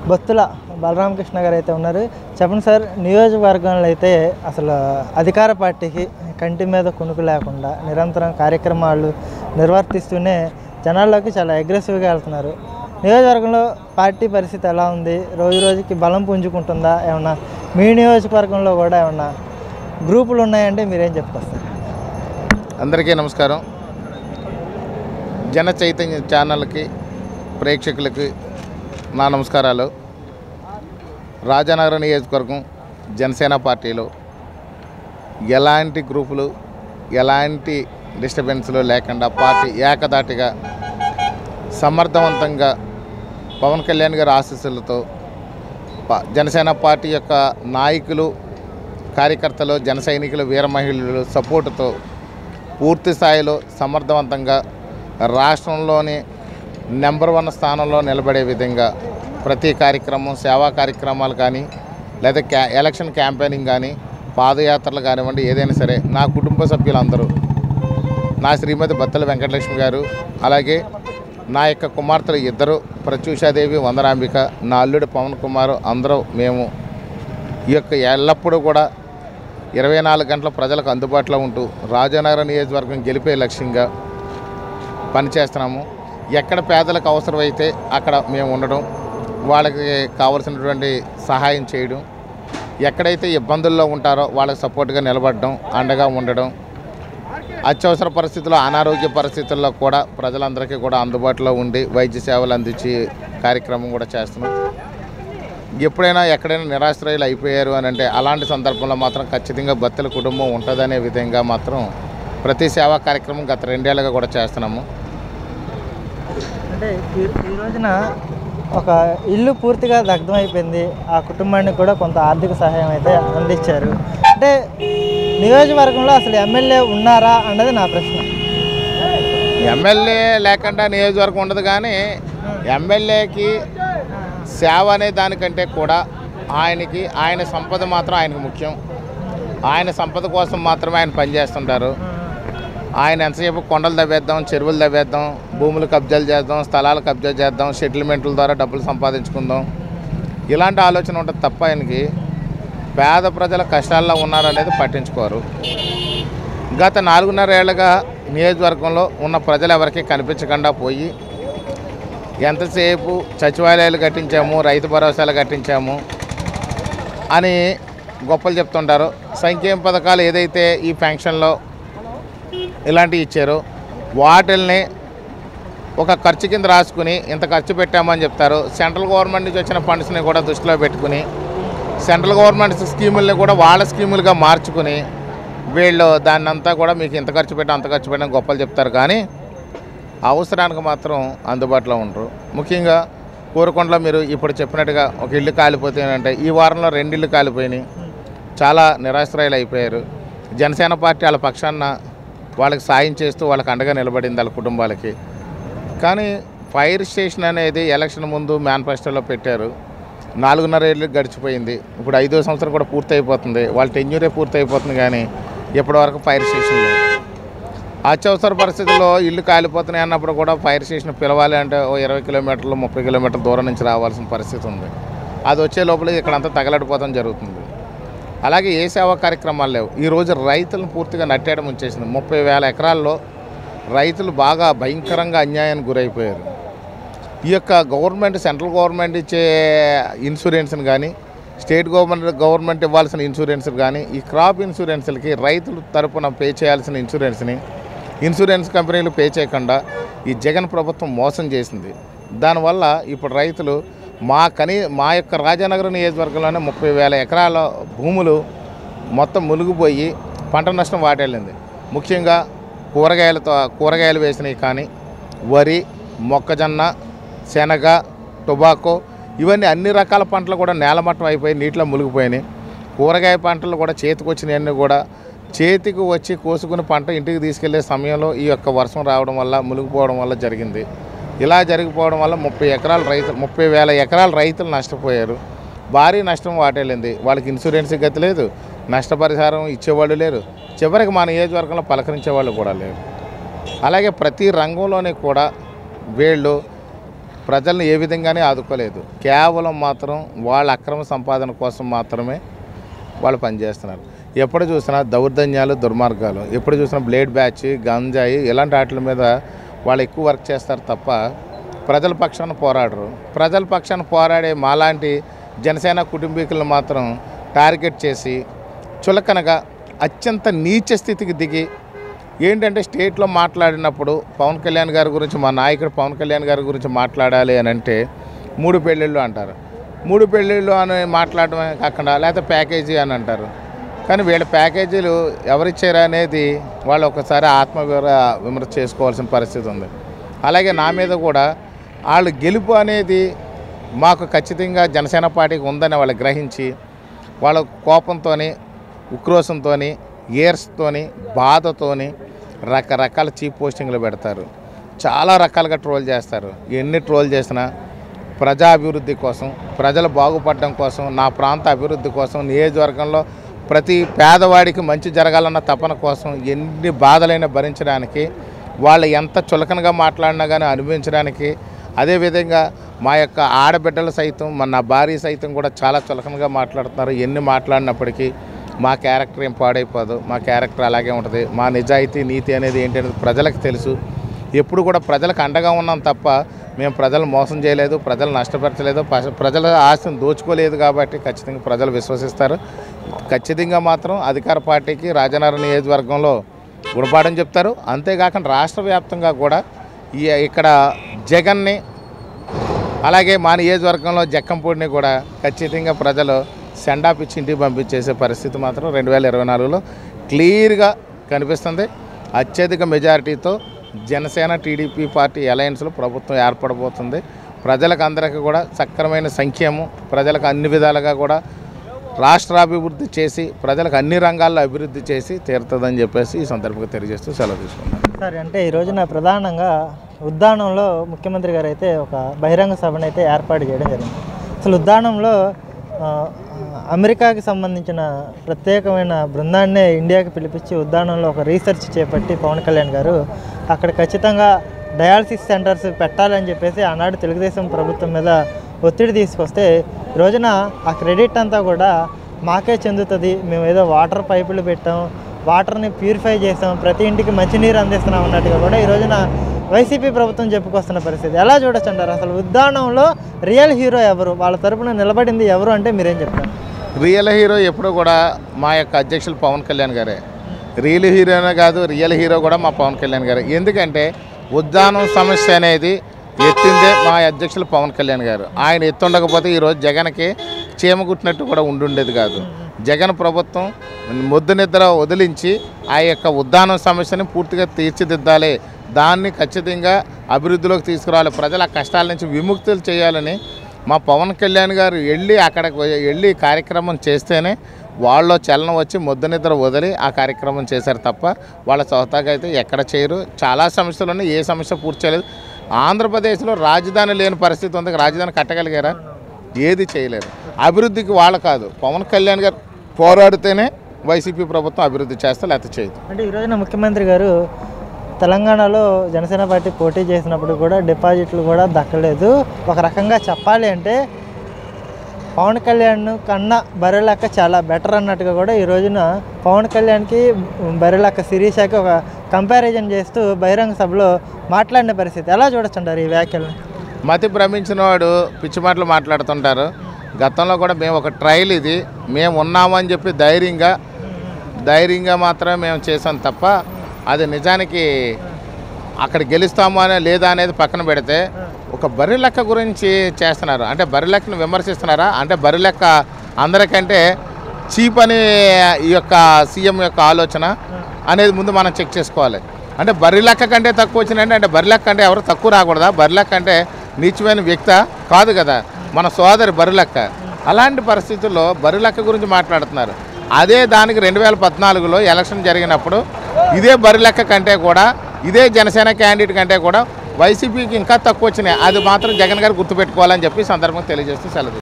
బొత్తుల బలరామకృష్ణ గారు అయితే ఉన్నారు. చెప్పండి సార్, నియోజకవర్గంలో అయితే అసలు అధికార పార్టీకి కంటి మీద కునుకు లేకుండా నిరంతరం కార్యక్రమాలు నిర్వర్తిస్తూనే జనాల్లోకి చాలా అగ్రెసివ్గా వెళ్తున్నారు. నియోజకవర్గంలో పార్టీ పరిస్థితి ఎలా ఉంది? రోజు రోజుకి బలం పుంజుకుంటుందా? ఏమన్నా మీ నియోజకవర్గంలో కూడా ఏమన్నా గ్రూపులు ఉన్నాయంటే మీరేం చెప్పుకొస్తారు? అందరికీ నమస్కారం. జన చైతన్య ఛానల్కి ప్రేక్షకులకి నా నమస్కారాలు. రాజానగరం నియోజకవర్గం జనసేన పార్టీలో ఎలాంటి గ్రూపులు ఎలాంటి డిస్టర్బెన్స్లు లేకుండా పార్టీ ఏకదాటిగా సమర్థవంతంగా పవన్ కళ్యాణ్ గారి ఆశీస్సులతో జనసేన పార్టీ యొక్క నాయకులు కార్యకర్తలు జన సైనికులు వీర మహిళలు సపోర్టుతో పూర్తి స్థాయిలో సమర్థవంతంగా రాష్ట్రంలోని నెంబర్ 1 స్థానంలో నిలబడే విధంగా ప్రతి కార్యక్రమం సేవా కార్యక్రమాలు కానీ లేదా ఎలక్షన్ క్యాంపెయినింగ్ కానీ పాదయాత్రలు కానివ్వండి ఏదైనా సరే నా కుటుంబ సభ్యులందరూ నా శ్రీమతి బత్తల వెంకటలక్ష్మి గారు అలాగే నా యొక్క కుమార్తెలు ఇద్దరు ప్రత్యూషాదేవి వందనాంబిక నా అల్లుడు పవన్ కుమార్ అందరూ మేము ఈ యొక్క ఎల్లప్పుడూ కూడా 24 గంటల ప్రజలకు అందుబాటులో ఉంటూ రాజానగరం నియోజకవర్గం గెలిపే లక్ష్యంగా పనిచేస్తున్నాము. ఎక్కడ పేదలకు అవసరమైతే అక్కడ మేము ఉండడం, వాళ్ళకి కావలసినటువంటి సహాయం చేయడం, ఎక్కడైతే ఇబ్బందుల్లో ఉంటారో వాళ్ళకి సపోర్ట్గా నిలబడడం, అండగా ఉండడం, అత్యవసర పరిస్థితుల్లో అనారోగ్య పరిస్థితుల్లో కూడా ప్రజలందరికీ కూడా అందుబాటులో ఉండి వైద్య సేవలు అందించే కార్యక్రమం కూడా చేస్తున్నాం. ఎప్పుడైనా ఎక్కడైనా నిరాశ్రయులు అయిపోయారు అని అంటే అలాంటి సందర్భంలో మాత్రం ఖచ్చితంగా బత్తల కుటుంబం ఉంటుందనే విధంగా మాత్రం ప్రతి సేవా కార్యక్రమం గత 2 ఏళ్ళుగా కూడా చేస్తున్నాము. అంటే ఈ రోజున ఒక ఇల్లు పూర్తిగా దగ్ధం అయిపోయింది. ఆ కుటుంబానికి కూడా కొంత ఆర్థిక సహాయం అయితే అందించారు. అంటే నియోజకవర్గంలో అసలు ఎమ్మెల్యే ఉన్నారా అన్నది నా ప్రశ్న. ఎమ్మెల్యే లేకుండా నియోజకవర్గం ఉండదు, కానీ ఎమ్మెల్యేకి సేవ అనే దానికంటే కూడా ఆయన సంపద మాత్రం ఆయనకు ముఖ్యం. ఆయన సంపద కోసం మాత్రమే ఆయన పనిచేస్తుంటారు. ఆయన ఎంతసేపు కొండలు తవ్వేద్దాం, చెరువులు తవ్వేద్దాం, భూములు కబ్జాలు చేద్దాం, స్థలాలు కబ్జా చేద్దాం, సెటిల్మెంట్ల ద్వారా డబ్బులు సంపాదించుకుందాం, ఇలాంటి ఆలోచన ఉంటుంది తప్ప ఆయనకి పేద ప్రజల కష్టాల్లో ఉన్నారనేది పట్టించుకోరు. గత 4.5 ఏళ్ళుగా నియోజకవర్గంలో ఉన్న ప్రజలు ఎవరికి కనిపించకుండా పోయి ఎంతసేపు సచివాలయాలు కట్టించాము, రైతు భరోసాలు కట్టించాము అని గొప్పలు చెప్తుంటారు. సంక్షేమ పథకాలు ఏదైతే ఈ పెన్షన్లో ఇలాంటివి ఇచ్చారో వాటిల్ని ఒక ఖర్చు కింద రాసుకుని ఇంత ఖర్చు పెట్టామని చెప్తారు. సెంట్రల్ గవర్నమెంట్ నుంచి వచ్చిన ఫండ్స్ని కూడా దృష్టిలో పెట్టుకుని సెంట్రల్ గవర్నమెంట్ స్కీముల్ని కూడా వాళ్ళ స్కీములుగా మార్చుకుని వీళ్ళు దాన్ని అంతా కూడా మీకు ఇంత ఖర్చు పెట్టాం అంత ఖర్చు పెట్టాం గొప్పలు చెప్తారు, కానీ అవసరానికి మాత్రం అందుబాటులో ఉండరు. ముఖ్యంగా కోరుకొండలో మీరు ఇప్పుడు చెప్పినట్టుగా ఒక ఇల్లు కాలిపోతేనంటే ఈ వారంలో 2 ఇళ్ళు కాలిపోయినాయి. చాలా నిరాశ్రయాలు అయిపోయారు. జనసేన పార్టీ వాళ్ళ పక్షాన వాళ్ళకి సాయం చేస్తూ వాళ్ళకి అండగా నిలబడింది వాళ్ళ కుటుంబాలకి. కానీ ఫైర్ స్టేషన్ అనేది ఎలక్షన్ ముందు మేనిఫెస్టోలో పెట్టారు. 4.5 ఏళ్ళు గడిచిపోయింది. ఇప్పుడు 5వ సంవత్సరం కూడా పూర్తి అయిపోతుంది. వాళ్ళ టెన్యూరే పూర్తి అయిపోతుంది, కానీ ఇప్పటివరకు ఫైర్ స్టేషన్ లేదు. అత్యవసర పరిస్థితుల్లో ఇల్లు కాలిపోతున్నాయి అన్నప్పుడు కూడా ఫైర్ స్టేషన్ పిలవాలి అంటే 20 కిలోమీటర్లు 30 కిలోమీటర్ల దూరం నుంచి రావాల్సిన పరిస్థితి ఉంది. అది వచ్చే లోపల ఇక్కడంతా తగలడిపోవడం జరుగుతుంది. అలాగే ఏ సేవా కార్యక్రమాలు లేవు. ఈరోజు రైతులను పూర్తిగా నట్టేయడం వచ్చేసింది. 30,000 ఎకరాల్లో రైతులు బాగా భయంకరంగా అన్యాయానికి గురైపోయారు. ఈ యొక్క గవర్నమెంట్ సెంట్రల్ గవర్నమెంట్ ఇచ్చే ఇన్సూరెన్స్ని కానీ స్టేట్ గవర్నమెంట్ ఇవ్వాల్సిన ఇన్సూరెన్స్ కానీ ఈ క్రాప్ ఇన్సూరెన్స్లకి రైతుల తరపున పే చేయాల్సిన ఇన్సూరెన్స్ కంపెనీలు పే చేయకుండా ఈ జగన్ ప్రభుత్వం మోసం చేసింది. దానివల్ల ఇప్పుడు రైతులు మా యొక్క రాజానగరం నియోజకవర్గంలోనే 30,000 ఎకరాల భూములు మొత్తం మునిగిపోయి పంట నష్టం వాటిల్లింది. ముఖ్యంగా కూరగాయలు వేసినవి కానీ వరి, మొక్కజొన్న, శనగ, టొబాకో ఇవన్నీ అన్ని రకాల పంటలు కూడా నేలమట్టం అయిపోయి నీటిలో మునిగిపోయినాయి. కూరగాయ పంటలు కూడా చేతికి కూడా చేతికి వచ్చి కోసుకుని పంట ఇంటికి తీసుకెళ్లే సమయంలో ఈ యొక్క వర్షం రావడం వల్ల మునిగిపోవడం వల్ల జరిగింది. ఇలా జరిగిపోవడం వల్ల 30,000 ఎకరాల రైతులు నష్టపోయారు. భారీ నష్టం వాటిల్లింది. వాళ్ళకి ఇన్సూరెన్స్ గతి లేదు, నష్టపరిహారం ఇచ్చేవాళ్ళు లేరు, చివరికి మా నియోజకవర్గంలో పలకరించేవాళ్ళు కూడా లేరు. అలాగే ప్రతి రంగంలోనే కూడా వీళ్ళు ప్రజల్ని ఏ విధంగానే ఆదుకోలేదు. కేవలం మాత్రం వాళ్ళ అక్రమ సంపాదన కోసం మాత్రమే వాళ్ళు పనిచేస్తున్నారు. ఎప్పుడు చూసినా దౌర్జన్యాలు, దుర్మార్గాలు, ఎప్పుడు చూసినా బ్లేడ్ బ్యాచ్, గంజాయి ఇలాంటి వాటి మీద వాళ్ళు ఎక్కువ వర్క్ చేస్తారు తప్ప ప్రజల పక్షాన పోరాడరు. ప్రజల పక్షాన పోరాడే మాలాంటి జనసేన కుటుంబీకులను మాత్రం టార్గెట్ చేసి చులకనగా అత్యంత నీచ స్థితికి దిగి ఏంటంటే స్టేట్లో మాట్లాడినప్పుడు పవన్ కళ్యాణ్ గారి గురించి, మా నాయకుడు పవన్ కళ్యాణ్ గారి గురించి మాట్లాడాలి అని అంటే 3 పెళ్ళిళ్ళు అంటారు. 3 పెళ్ళిళ్ళు అని మాట్లాడటమే కాకుండా లేకపోతే ప్యాకేజీ అని అంటారు. కానీ వీళ్ళ ప్యాకేజీలు ఎవరిచ్చారా అనేది వాళ్ళు ఒకసారి విమర్శ చేసుకోవాల్సిన పరిస్థితి ఉంది. అలాగే నా మీద కూడా వాళ్ళు గెలుపు అనేది మాకు ఖచ్చితంగా జనసేన పార్టీకి ఉందని వాళ్ళు గ్రహించి వాళ్ళ కోపంతో, ఉక్రోషంతో, ఏర్స్తోని, బాధతోని రకరకాల చీప్ పోస్టింగ్లు పెడతారు. చాలా రకాలుగా ట్రోల్ చేస్తారు. ఎన్ని ట్రోల్ చేసినా ప్రజా అభివృద్ధి కోసం, ప్రజలు బాగుపడడం కోసం, నా ప్రాంత అభివృద్ధి కోసం, నియోజకవర్గంలో ప్రతి పేదవాడికి మంచి జరగాలన్న తపన కోసం ఎన్ని బాధలైనా భరించడానికి, వాళ్ళు ఎంత చులకనగా మాట్లాడినా కానీ అనుభవించడానికి, అదేవిధంగా మా యొక్క ఆడబిడ్డలు సైతం, నా భార్య సైతం కూడా చాలా చులకనగా మాట్లాడుతున్నారు. ఎన్ని మాట్లాడినప్పటికీ మా క్యారెక్టర్ ఏం పాడైపోదు, మా క్యారెక్టర్ అలాగే ఉంటుంది. మా నిజాయితీ, నీతి అనేది ఏంటనేది ప్రజలకు తెలుసు. ఎప్పుడు కూడా ప్రజలకు అండగా ఉన్నాం తప్ప మేము ప్రజలు మోసం చేయలేదు, ప్రజలు నష్టపరచలేదు, ప్రజల ఆశను దోచుకోలేదు. కాబట్టి ఖచ్చితంగా ప్రజలు విశ్వసిస్తారు. ఖచ్చితంగా మాత్రం అధికార పార్టీకి రాజనగరం నియోజకవర్గంలో గుణపాఠం చెప్తారు. అంతేకాకుండా రాష్ట్ర వ్యాప్తంగా కూడా ఇక్కడ జగన్ని, అలాగే మా నియోజకవర్గంలో జక్కంపూడిని కూడా ఖచ్చితంగా ప్రజలు సెండాప్ ఇచ్చి ఇంటికి పంపించేసే పరిస్థితి మాత్రం 2024లో క్లియర్గా కనిపిస్తుంది. అత్యధిక మెజారిటీతో జనసేన టీడీపీ పార్టీ అలయన్స్లో ప్రభుత్వం ఏర్పడబోతుంది. ప్రజలకు అందరికీ కూడా సక్రమైన సంక్షేమం, ప్రజలకు అన్ని విధాలుగా కూడా రాష్ట్రాభివృద్ధి చేసి, ప్రజలకు అన్ని రంగాల్లో అభివృద్ధి చేసి తీరుతుందని చెప్పేసి ఈ సందర్భంగా తెలియజేస్తూ సెలవు తీసుకున్నాను. సరే, అంటే ఈ రోజున ప్రధానంగా ఉద్దానంలో ముఖ్యమంత్రి గారు అయితే ఒక బహిరంగ సభను అయితే ఏర్పాటు చేయడం జరిగింది. అసలు ఉద్దానంలో అమెరికాకి సంబంధించిన ప్రత్యేకమైన బృందాన్నే ఇండియాకి పిలిపించి ఉద్దానంలో ఒక రీసెర్చ్ చేపట్టి పవన్ కళ్యాణ్ గారు అక్కడ ఖచ్చితంగా డయాలసిస్ సెంటర్స్ పెట్టాలని చెప్పేసి ఆనాడు తెలుగుదేశం ప్రభుత్వం మీద ఒత్తిడి తీసుకొస్తే ఈ రోజున ఆ క్రెడిట్ అంతా కూడా మాకే చెందుతుంది, మేము ఏదో వాటర్ పైపులు పెట్టాం, వాటర్ని ప్యూరిఫై చేసాం, ప్రతి ఇంటికి మంచినీరు అందిస్తున్నాం అన్నట్టుగా కూడా ఈ రోజున వైసీపీ ప్రభుత్వం చెప్పుకొస్తున్న పరిస్థితి ఎలా చూడొచ్చు అంటారు? అసలు ఉద్దానంలో రియల్ హీరో ఎవరు, వాళ్ళ తరపున నిలబడింది ఎవరు అంటే మీరేం చెప్తారు? రియల్ హీరో ఎప్పుడు కూడా మా యొక్క అధ్యక్షులు పవన్ కళ్యాణ్ గారే. రియల్ హీరోనే కాదు, రియల్ హీరో కూడా మా పవన్ కళ్యాణ్ గారే. ఎందుకంటే ఉద్దానం సమస్య అనేది ఎత్తిందే మా అధ్యక్షులు పవన్ కళ్యాణ్ గారు. ఆయన ఎత్తుండకపోతే ఈరోజు జగన్కి చీమ కుట్టినట్టు కూడా ఉండుండేది కాదు. జగన్ ప్రభుత్వం ముద్దు నిద్ర వదిలించి ఆ యొక్క ఉద్దానం సమస్యని పూర్తిగా తీర్చిదిద్దాలి, దాన్ని ఖచ్చితంగా అభివృద్ధిలోకి తీసుకురావాలి, ప్రజల కష్టాల నుంచి విముక్తులు చేయాలని మా పవన్ కళ్యాణ్ గారు అక్కడికి వెళ్ళి కార్యక్రమం చేస్తేనే వాళ్ళలో చలనం వచ్చి ముద్దు నిద్ర వదిలి ఆ కార్యక్రమం చేశారు తప్ప వాళ్ళ సొంతగా అయితే ఎక్కడ చేయరు. చాలా సమస్యలు ఉన్నాయి, ఏ సమస్య పూర్తి చేయలేదు. ఆంధ్రప్రదేశ్లో రాజధాని లేని పరిస్థితి ఉంది, రాజధాని కట్టగలిగారా? ఏది చేయలేరు. అభివృద్ధికి వాళ్ళు కాదు, పవన్ కళ్యాణ్ గారు పోరాడితేనే వైసీపీ ప్రభుత్వం అభివృద్ధి చేస్తే లేకపోతే చేయదు. అంటే ఈ రోజున ముఖ్యమంత్రి గారు తెలంగాణలో జనసేన పార్టీ పోటీ చేసినప్పుడు కూడా డిపాజిట్లు కూడా దక్కలేదు. ఒక రకంగా చెప్పాలి అంటే పవన్ కళ్యాణ్ కన్నా బర్రెలక్క చాలా బెటర్ అన్నట్టుగా కూడా ఈ రోజున పవన్ కళ్యాణ్కి బర్రెలక్క శిరీషకి ఒక కంపారిజన్ చేస్తూ బహిరంగ సభలో మాట్లాడిన పరిస్థితి ఎలా చూడొచ్చు అంటారు ఈ వ్యాఖ్యలు? మతి భ్రమించిన వాడు పిచ్చి మాటలు మాట్లాడుతుంటారు. గతంలో కూడా మేము ఒక ట్రయల్, ఇది మేము ఉన్నామని చెప్పి ధైర్యంగా మాత్రమే మేము చేసాం తప్ప అది నిజానికి అక్కడ గెలుస్తామా అనే లేదా అనేది పక్కన పెడితే ఒక బర్రె లెక్క గురించి చేస్తున్నారు. అంటే బర్రె లెక్కను విమర్శిస్తున్నారా అంటే బర్రె లెక్క అందరికంటే చీప్ అని ఈ యొక్క సీఎం యొక్క ఆలోచన అనేది ముందు మనం చెక్ చేసుకోవాలి. అంటే బర్రె లెక్క కంటే తక్కువ వచ్చినాయంటే అంటే బర్రె లెక్క అంటే ఎవరు తక్కువ రాకూడదా? బర్రె లెక్క అంటే నీచమైన వ్యక్తి కాదు కదా, మన సోదరి బర్రె లెక్క. అలాంటి పరిస్థితుల్లో బర్రె లెక్క గురించి మాట్లాడుతున్నారు. అదే దానికి 2014లో ఎలక్షన్ జరిగినప్పుడు ఇదే బర్రె లెక్క కంటే కూడా, ఇదే జనసేన క్యాండిడేట్ కంటే కూడా వైసీపీకి ఇంకా తక్కువ వచ్చినాయి. అది మాత్రం జగన్ గారు గుర్తుపెట్టుకోవాలని చెప్పి సందర్భంగా తెలియజేస్తూ సెలవు.